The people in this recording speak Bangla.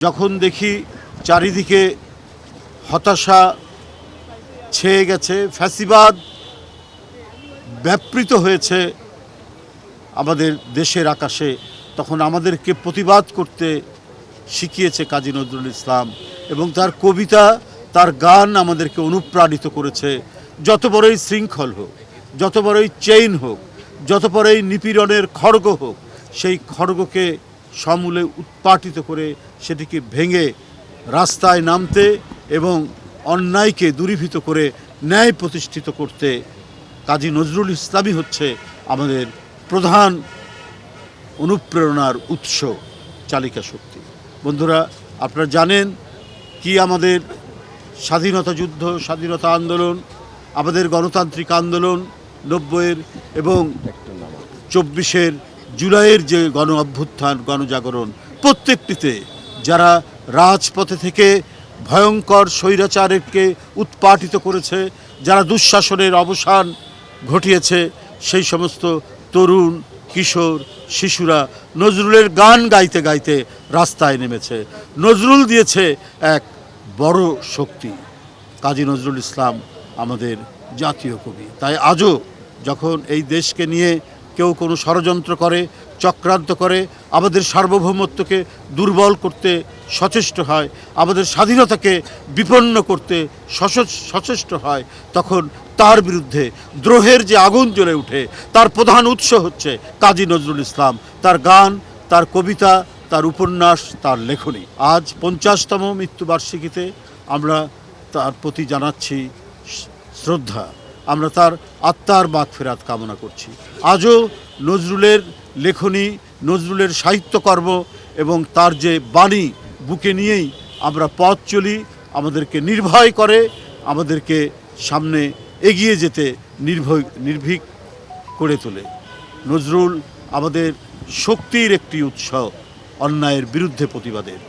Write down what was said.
যখন দেখি চারিদিকে হতাশা ছেয়ে গেছে, ফ্যাসিবাদ ব্যাপৃত হয়েছে আমাদের দেশের আকাশে, তখন আমাদেরকে প্রতিবাদ করতে শিখিয়েছে কাজী নজরুল ইসলাম এবং তার কবিতা, তার গান আমাদেরকে অনুপ্রাণিত করেছে। যত বড়ই শৃঙ্খল হোক, যত বড়ই চেইন হোক, যত বড়ই নিপীড়নের খড়গ হোক, সেই খড়গকে সমূলে উৎপাটিত করে সেটিকে ভেঙে রাস্তায় নামতে এবং অন্যায়কে দূরীভূত করে ন্যায় প্রতিষ্ঠিত করতে কাজী নজরুল ইসলামই হচ্ছে আমাদের প্রধান অনুপ্রেরণার উৎস, চালিকা শক্তি। বন্ধুরা, আপনারা জানেন কি আমাদের স্বাধীনতা যুদ্ধ, স্বাধীনতা আন্দোলন, আমাদের গণতান্ত্রিক আন্দোলন 90-এর এবং 24-এর জুলাইয়ের যে গণ অভ্যুত্থান, গণজাগরণ, প্রত্যেকটিতে যারা রাজপথে থেকে ভয়ঙ্কর স্বৈরাচারকে উৎপাটিত করেছে, যারা দুঃশাসনের অবসান ঘটিয়েছে, সেই সমস্ত তরুণ, কিশোর, শিশুরা নজরুলের গান গাইতে গাইতে রাস্তায় নেমেছে। নজরুল দিয়েছে এক বড় শক্তি। কাজী নজরুল ইসলাম আমাদের জাতীয় কবি। তাই আজও যখন এই দেশকে নিয়ে কেউ কোনো ষড়যন্ত্র করে, চক্রান্ত করে, আমাদের সার্বভৌমত্বকে দুর্বল করতে সচেষ্ট হয়, আমাদের স্বাধীনতাকে বিপন্ন করতে সচেষ্ট হয়, তখন তার বিরুদ্ধে দ্রোহের যে আগুন জ্বলে ওঠে, তার প্রধান উৎস হচ্ছে কাজী নজরুল ইসলাম, তার গান, তার কবিতা, তার উপন্যাস, তার লেখনী। আজ 50তম মৃত্যুবার্ষিকীতে আমরা তার প্রতি জানাচ্ছি শ্রদ্ধা, আমরা তার আত্মার মাগফিরাত কামনা করছি। আজও নজরুলের লেখনী, নজরুলের সাহিত্যকর্ম এবং তার যে বাণী বুকে নিয়েই আমরা পথ চলি, আমাদেরকে নির্ভয় করে, আমাদেরকে সামনে এগিয়ে যেতে নির্ভীক করে তোলে। নজরুল আমাদের শক্তির একটি উৎস, অন্যায়ের বিরুদ্ধে প্রতিবাদের।